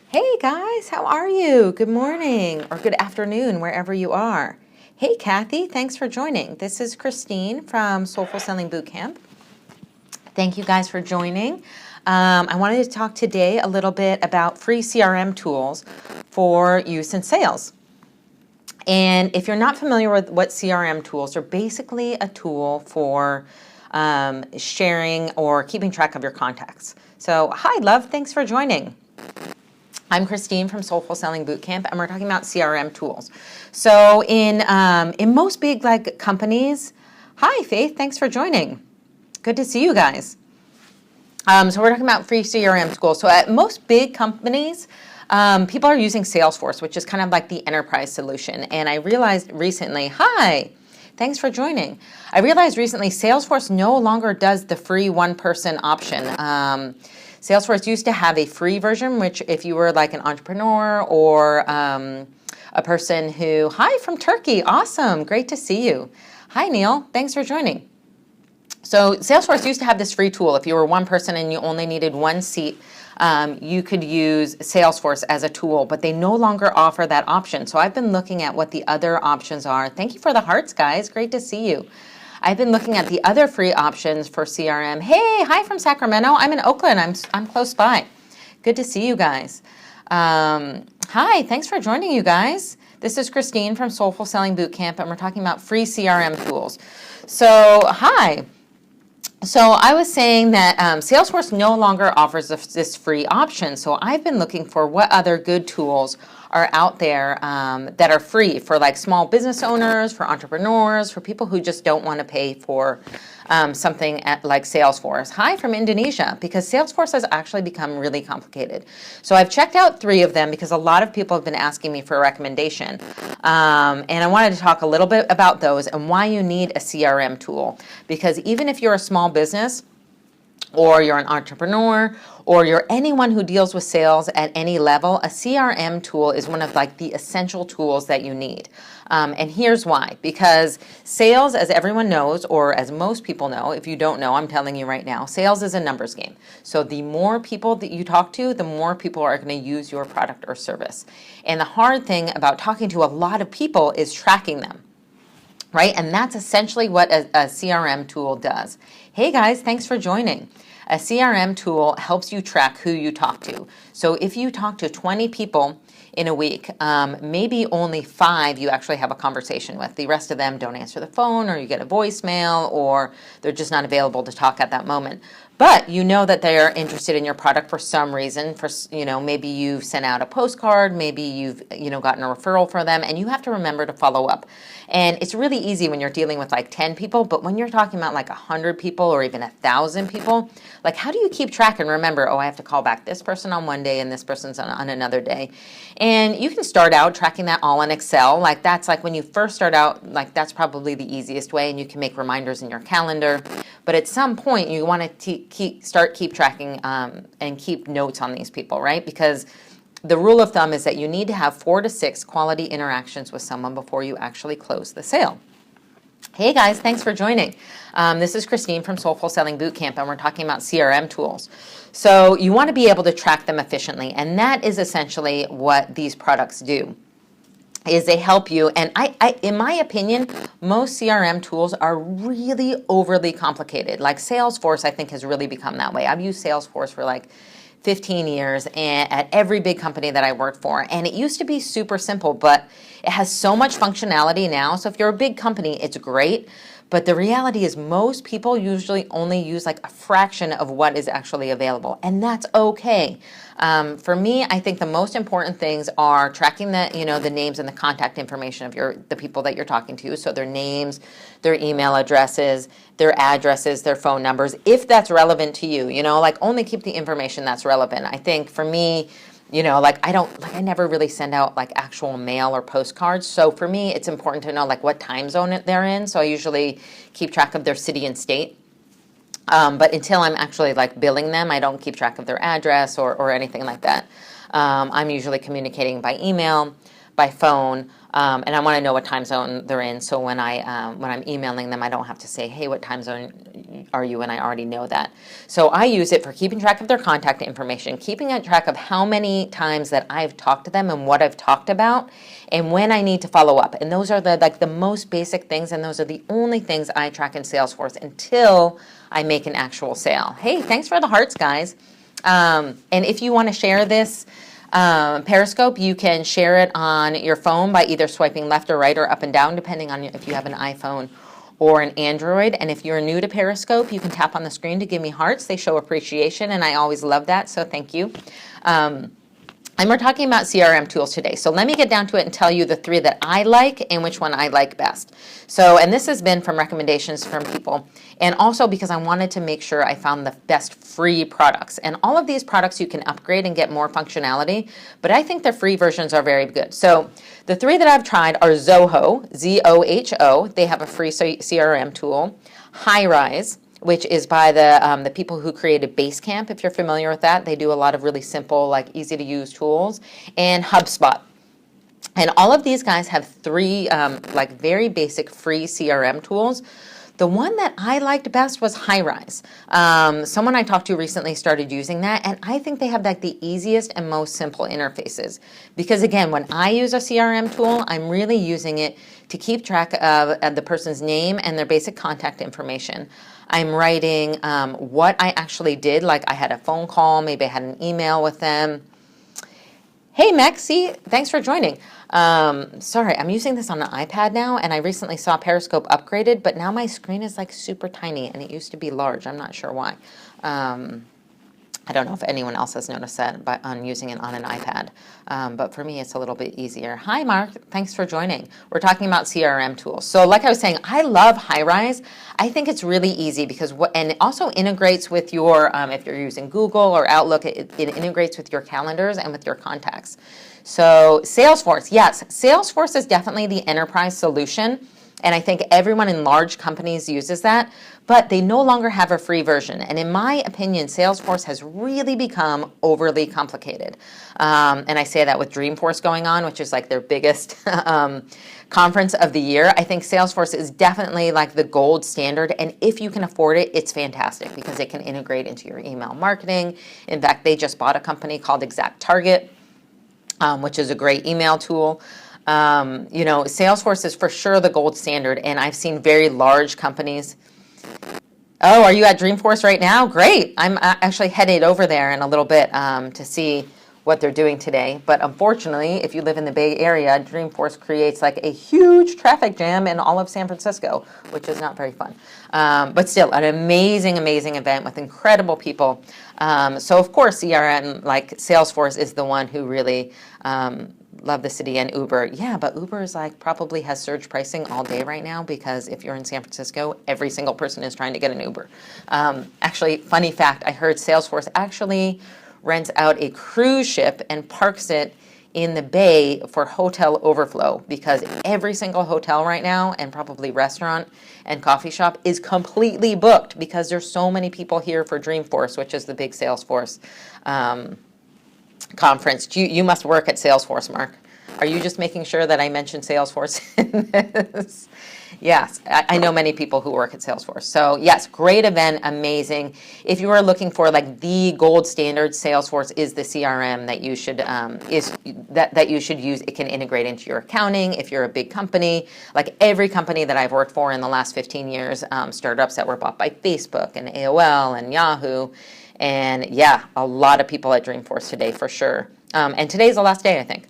Hey guys, how are you? Good morning or good afternoon, wherever you are. Hey Kathy, thanks for joining. This is Christine from Soulful Selling Bootcamp. Thank you guys for joining. I wanted to talk today a little bit about free CRM tools for use in sales. And if you're not familiar with what CRM tools are, basically a tool for sharing or keeping track of your contacts. So, hi love, thanks for joining. I'm Christine from Soulful Selling Bootcamp, and we're talking about CRM tools. So in most big companies, hi Faith, thanks for joining. Good to see you guys. So we're talking about free CRM tools. So at most big companies, people are using Salesforce, which is kind of like the enterprise solution. And I realized recently, hi, thanks for joining. I realized recently Salesforce no longer does the free one-person option. Salesforce used to have a free version, which if you were like an entrepreneur or a person who, hi from Turkey, awesome, great to see you. Hi Neil, thanks for joining. So Salesforce used to have this free tool. If you were one person and you only needed one seat, you could use Salesforce as a tool, but they no longer offer that option. So I've been looking at what the other options are. Thank you for the hearts, guys. Great to see you. I've been looking at the other free options for CRM. Hey, hi from Sacramento. I'm in Oakland. I'm close by. Good to see you guys. Hi, thanks for joining, you guys. This is Christine from Soulful Selling Bootcamp, and we're talking about free CRM tools. So, hi. So I was saying that Salesforce no longer offers this free option. So I've been looking for what other good tools are out there that are free for like small business owners, for entrepreneurs, for people who just don't want to pay for something like Salesforce. Hi from Indonesia, because Salesforce has actually become really complicated. So I've checked out 3 of them because a lot of people have been asking me for a recommendation. And I wanted to talk a little bit about those and why you need a CRM tool. Because even if you're a small business, or you're an entrepreneur, or you're anyone who deals with sales at any level, a CRM tool is one of like the essential tools that you need. And here's why. Because sales, as everyone knows, or as most people know, if you don't know, I'm telling you right now, sales is a numbers game. So the more people that you talk to, the more people are going to use your product or service. And the hard thing about talking to a lot of people is tracking them. Right? And that's essentially what a CRM tool does. Hey guys, thanks for joining. A CRM tool helps you track who you talk to. So if you talk to 20 people in a week, maybe only 5 you actually have a conversation with. The rest of them don't answer the phone, or you get a voicemail, or they're just not available to talk at that moment. But you know that they are interested in your product for some reason. For maybe you've sent out a postcard, maybe you've gotten a referral for them, and you have to remember to follow up. And it's really easy when you're dealing with like 10 people, but when you're talking about like 100 people or even 1,000 people, like how do you keep track and remember, oh, I have to call back this person on one day and this person's on another day? And you can start out tracking that all in Excel. Like that's like when you first start out, like that's probably the easiest way, and you can make reminders in your calendar. But at some point you want to start tracking and keep notes on these people, right? Because the rule of thumb is that you need to have 4 to 6 quality interactions with someone before you actually close the sale. Hey guys, thanks for joining. This is Christine from Soulful Selling Bootcamp, and we're talking about CRM tools. So you want to be able to track them efficiently, and that is essentially what these products do. Is they help you, and in my opinion, most CRM tools are really overly complicated. Like Salesforce, I think, has really become that way. I've used Salesforce for like 15 years and at every big company that I worked for. And it used to be super simple, but it has so much functionality now. So if you're a big company, it's great. But the reality is most people usually only use like a fraction of what is actually available. And that's okay. For me, I think the most important things are tracking the names and the contact information of the people that you're talking to. So their names, their email addresses, their addresses, their phone numbers, if that's relevant to you, like only keep the information that's relevant. I think for me, I never really send out like actual mail or postcards. So for me, it's important to know like what time zone they're in. So I usually keep track of their city and state. But until I'm actually like billing them, I don't keep track of their address or anything like that. I'm usually communicating by email, by phone, And I want to know what time zone they're in, so when I'm emailing them, I don't have to say, hey, what time zone are you? And I already know that. So I use it for keeping track of their contact information, keeping track of how many times that I've talked to them and what I've talked about, and when I need to follow up. And those are the most basic things, and those are the only things I track in Salesforce until I make an actual sale. Hey, thanks for the hearts, guys. And if you want to share this Periscope, you can share it on your phone by either swiping left or right or up and down, depending on if you have an iPhone or an Android. And if you're new to Periscope, you can tap on the screen to give me hearts. They show appreciation, and I always love that, so thank you. And we're talking about CRM tools today. So let me get down to it and tell you the 3 that I like and which one I like best. So, and this has been from recommendations from people, and also because I wanted to make sure I found the best free products. And all of these products you can upgrade and get more functionality, but I think the free versions are very good. So the 3 that I've tried are Zoho, Z-O-H-O. They have a free CRM tool. HighRise, which is by the people who created Basecamp, if you're familiar with that. They do a lot of really simple, like easy-to-use tools. And HubSpot. And all of these guys have 3 like very basic free CRM tools. The one that I liked best was HighRise. Someone I talked to recently started using that, and I think they have like the easiest and most simple interfaces. Because again, when I use a CRM tool, I'm really using it to keep track of the person's name and their basic contact information. I'm writing what I actually did, like I had a phone call, maybe I had an email with them. Hey, Maxie, thanks for joining. Sorry, I'm using this on an iPad now, and I recently saw Periscope upgraded, but now my screen is like super tiny, and it used to be large. I'm not sure why. I don't know if anyone else has noticed that on using it on an iPad, but for me, it's a little bit easier. Hi, Mark. Thanks for joining. We're talking about CRM tools. So like I was saying, I love HighRise. I think it's really easy because and it also integrates with your, if you're using Google or Outlook, it integrates with your calendars and with your contacts. So Salesforce, yes, Salesforce is definitely the enterprise solution. And I think everyone in large companies uses that, but they no longer have a free version. And in my opinion, Salesforce has really become overly complicated. And I say that with Dreamforce going on, which is like their biggest conference of the year. I think Salesforce is definitely like the gold standard. And if you can afford it, it's fantastic because it can integrate into your email marketing. In fact, they just bought a company called ExactTarget, which is a great email tool. You know, Salesforce is for sure the gold standard, and I've seen very large companies. Oh, are you at Dreamforce right now? Great. I'm actually headed over there in a little bit to see what they're doing today. But unfortunately, if you live in the Bay Area, Dreamforce creates like a huge traffic jam in all of San Francisco, which is not very fun. But still, an amazing, amazing event with incredible people. So of course, CRM, like Salesforce, is the one who really love the city, and Uber. Yeah, but Uber is like probably has surge pricing all day right now because if you're in San Francisco, every single person is trying to get an Uber. Actually, funny fact, I heard Salesforce actually rents out a cruise ship and parks it in the bay for hotel overflow because every single hotel right now and probably restaurant and coffee shop is completely booked because there's so many people here for Dreamforce, which is the big Salesforce conference. You must work at Salesforce, Mark. Are you just making sure that I mention Salesforce in this? Yes, I know many people who work at Salesforce. So yes, great event, amazing. If you are looking for like the gold standard, Salesforce is the CRM that you should that you should use. It can integrate into your accounting if you're a big company. Like every company that I've worked for in the last 15 years, startups that were bought by Facebook and AOL and Yahoo. And yeah, a lot of people at Dreamforce today for sure. And today's the last day, I think.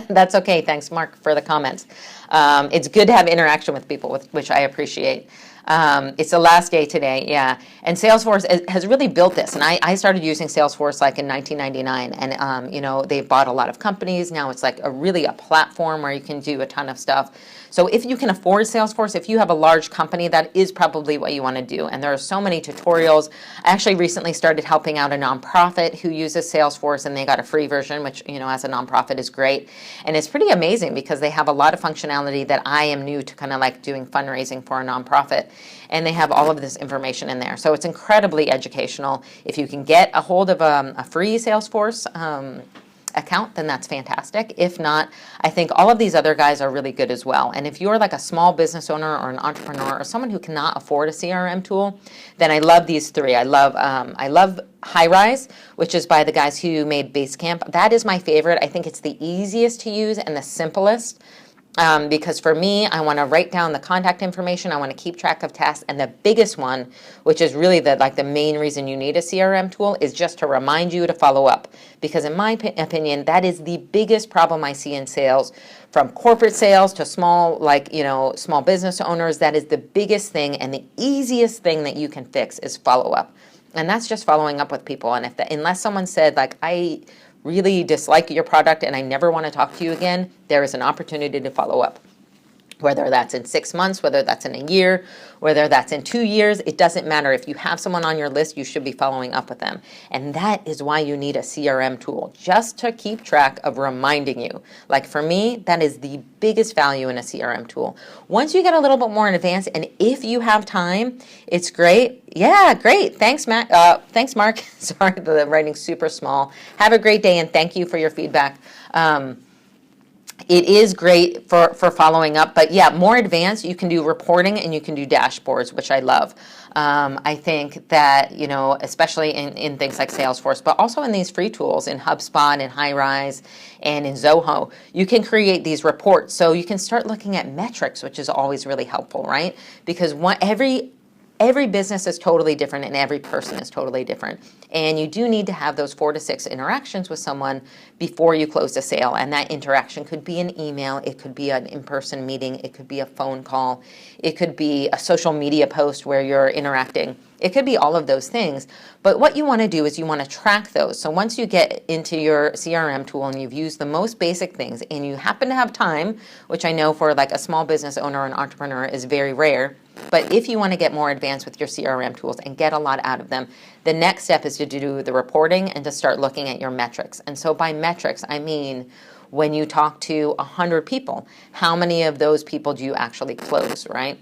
That's okay. Thanks, Mark, for the comments. It's good to have interaction with people, which I appreciate. It's the last day today, yeah. And Salesforce has really built this. And I started using Salesforce like in 1999. And, you know, they've bought a lot of companies. Now it's like really a platform where you can do a ton of stuff. So if you can afford Salesforce, if you have a large company, that is probably what you want to do. And there are so many tutorials. I actually recently started helping out a nonprofit who uses Salesforce, and they got a free version, which, you know, as a nonprofit is great. And it's pretty amazing because they have a lot of functionality that I am new to, kind of like doing fundraising for a nonprofit. And they have all of this information in there. So it's incredibly educational. If you can get a hold of a free Salesforce account, then that's fantastic. If not, I think all of these other guys are really good as well. And if you're like a small business owner or an entrepreneur or someone who cannot afford a CRM tool, then I love these three. I love High Rise, which is by the guys who made Basecamp. That is my favorite. I think it's the easiest to use and the simplest. Because for me, I want to write down the contact information. I want to keep track of tasks. And the biggest one, which is really the main reason you need a CRM tool, is just to remind you to follow up. Because in my opinion, that is the biggest problem I see in sales, from corporate sales to small business owners. That is the biggest thing, and the easiest thing that you can fix is follow up. And that's just following up with people. And unless someone said, like, I really dislike your product and I never want to talk to you again, there is an opportunity to follow up. Whether that's in 6 months, whether that's in a year, whether that's in 2 years, it doesn't matter. If you have someone on your list, you should be following up with them. And that is why you need a CRM tool, just to keep track of reminding you. Like for me, that is the biggest value in a CRM tool. Once you get a little bit more in advance, and if you have time, it's great. Yeah, great. Thanks, Matt. Thanks, Mark. Sorry, the writing's super small. Have a great day, and thank you for your feedback. It is great for following up, but yeah, more advanced, you can do reporting and you can do dashboards, which I love. I think that, especially in things like Salesforce, but also in these free tools, in HubSpot and High Rise and in Zoho, you can create these reports. So you can start looking at metrics, which is always really helpful, right? Because every business is totally different and every person is totally different. And you do need to have those 4 to 6 interactions with someone before you close the sale. And that interaction could be an email, it could be an in-person meeting, it could be a phone call, it could be a social media post where you're interacting. It could be all of those things. But what you want to do is you want to track those. So once you get into your CRM tool and you've used the most basic things and you happen to have time, which I know for like a small business owner or an entrepreneur is very rare, but if you want to get more advanced with your CRM tools and get a lot out of them, the next step is to do the reporting and to start looking at your metrics. And so by metrics, I mean when you talk to 100 people, how many of those people do you actually close, right?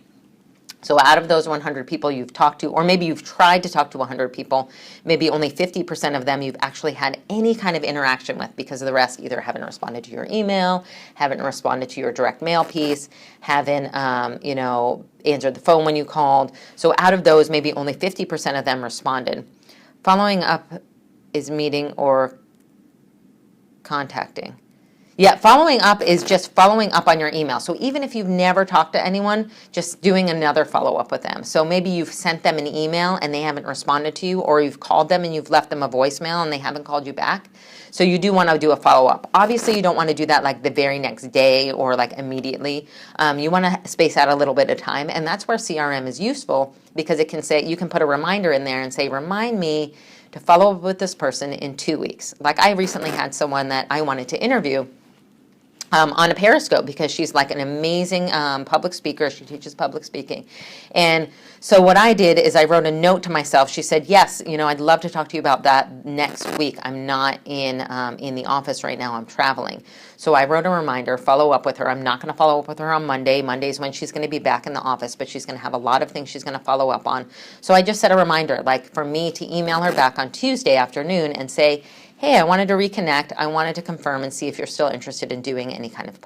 So out of those 100 people you've talked to, or maybe you've tried to talk to 100 people, maybe only 50% of them you've actually had any kind of interaction with, because the rest either haven't responded to your email, haven't responded to your direct mail piece, haven't answered the phone when you called. So out of those, maybe only 50% of them responded. Following up is meeting or contacting. Yeah, following up is just following up on your email. So even if you've never talked to anyone, just doing another follow-up with them. So maybe you've sent them an email and they haven't responded to you, or you've called them and you've left them a voicemail and they haven't called you back. So you do want to do a follow-up. Obviously, you don't want to do that like the very next day or like immediately. You want to space out a little bit of time, and that's where CRM is useful, because it can say, you can put a reminder in there and say, remind me to follow up with this person in 2 weeks. Like I recently had someone that I wanted to interview on a Periscope, because she's like an amazing public speaker. She teaches public speaking. And so what I did is I wrote a note to myself. She said, yes, I'd love to talk to you about that next week. I'm not in the office right now. I'm traveling. So I wrote a reminder, follow up with her. I'm not going to follow up with her on Monday. Monday's when she's going to be back in the office, but she's going to have a lot of things she's going to follow up on. So I just set a reminder, like for me to email her back on Tuesday afternoon and say, hey, I wanted to reconnect. I wanted to confirm and see if you're still interested in doing any kind of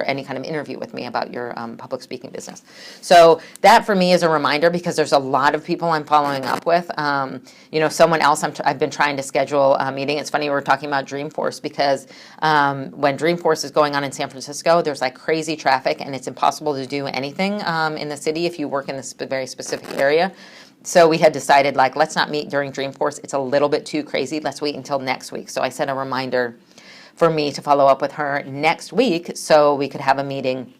any kind of interview with me about your public speaking business. So that for me is a reminder, because there's a lot of people I'm following up with. Someone else I've been trying to schedule a meeting. It's funny, we're talking about Dreamforce, because when Dreamforce is going on in San Francisco, there's like crazy traffic and it's impossible to do anything in the city if you work in this very specific area. So we had decided, like, let's not meet during Dreamforce. It's a little bit too crazy. Let's wait until next week. So I set a reminder for me to follow up with her next week so we could have a meeting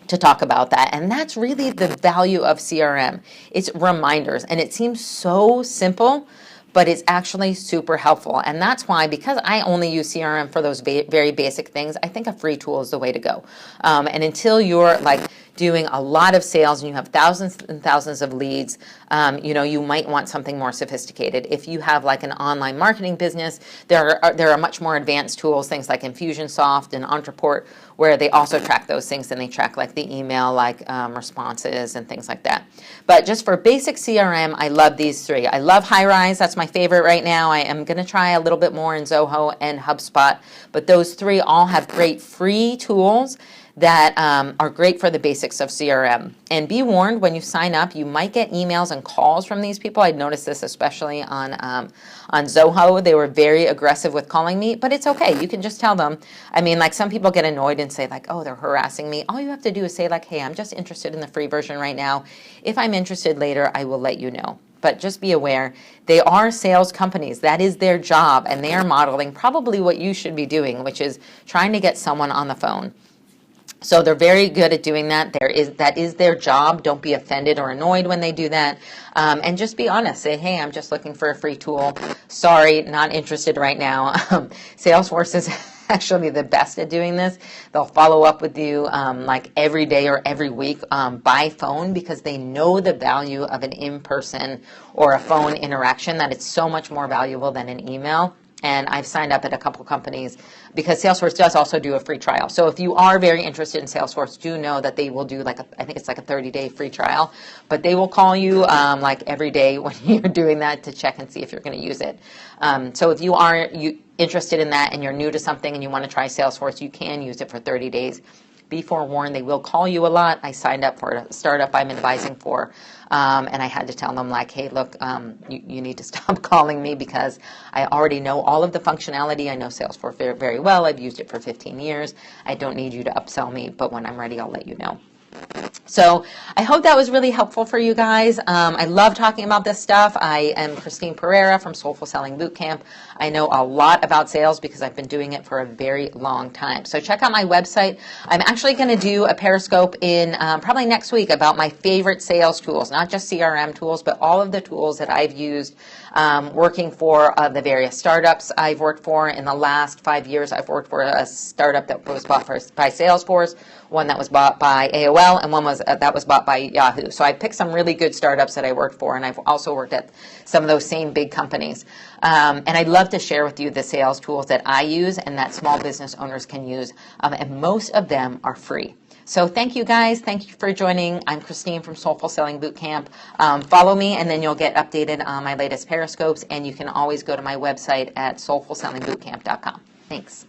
to talk about that. And that's really the value of CRM. It's reminders. And it seems so simple, but it's actually super helpful. And that's why, because I only use CRM for those very basic things, I think a free tool is the way to go. And until you're like, doing a lot of sales and you have thousands and thousands of leads, you might want something more sophisticated. If you have like an online marketing business, there are much more advanced tools, things like Infusionsoft and Entreport, where they also track those things, and they track like the email, like responses and things like that. But just for basic CRM, I love these three. I love Highrise. That's my favorite right now. I am going to try a little bit more in Zoho and HubSpot, but those three all have great free tools that are great for the basics of CRM. And be warned, when you sign up, you might get emails and calls from these people. I noticed this especially on Zoho. They were very aggressive with calling me, but it's okay. You can just tell them. I mean, like some people get annoyed and say like, oh, they're harassing me. All you have to do is say like, hey, I'm just interested in the free version right now. If I'm interested later, I will let you know. But just be aware, they are sales companies. That is their job, and they are modeling probably what you should be doing, which is trying to get someone on the phone. So they're very good at doing that. That is their job. Don't be offended or annoyed when they do that. And just be honest. Say, hey, I'm just looking for a free tool. Sorry, not interested right now. Salesforce is actually the best at doing this. They'll follow up with you like every day or every week by phone, because they know the value of an in-person or a phone interaction, that it's so much more valuable than an email. And I've signed up at a couple companies because Salesforce does also do a free trial. So if you are very interested in Salesforce, do know that they will do I think it's like a 30-day free trial, but they will call you like every day when you're doing that to check and see if you're going to use it. So if you are interested in that and you're new to something and you want to try Salesforce, you can use it for 30 days. Be forewarned, they will call you a lot. I signed up for a startup I'm advising for, and I had to tell them like, hey, look, you need to stop calling me because I already know all of the functionality. I know Salesforce very, very well. I've used it for 15 years. I don't need you to upsell me, but when I'm ready, I'll let you know. So I hope that was really helpful for you guys. I love talking about this stuff. I am Christine Pereira from Soulful Selling Bootcamp. I know a lot about sales because I've been doing it for a very long time. So check out my website. I'm actually going to do a Periscope in probably next week about my favorite sales tools, not just CRM tools, but all of the tools that I've used working for the various startups I've worked for. In the last 5 years, I've worked for a startup that was bought by Salesforce, one that was bought by AOL, and one that was bought by Yahoo. So I picked some really good startups that I worked for, and I've also worked at some of those same big companies. And I'd love to share with you the sales tools that I use and that small business owners can use, and most of them are free. So thank you guys. Thank you for joining. I'm Christine from Soulful Selling Bootcamp. Follow me, and then you'll get updated on my latest Periscopes, and you can always go to my website at soulfulsellingbootcamp.com. Thanks.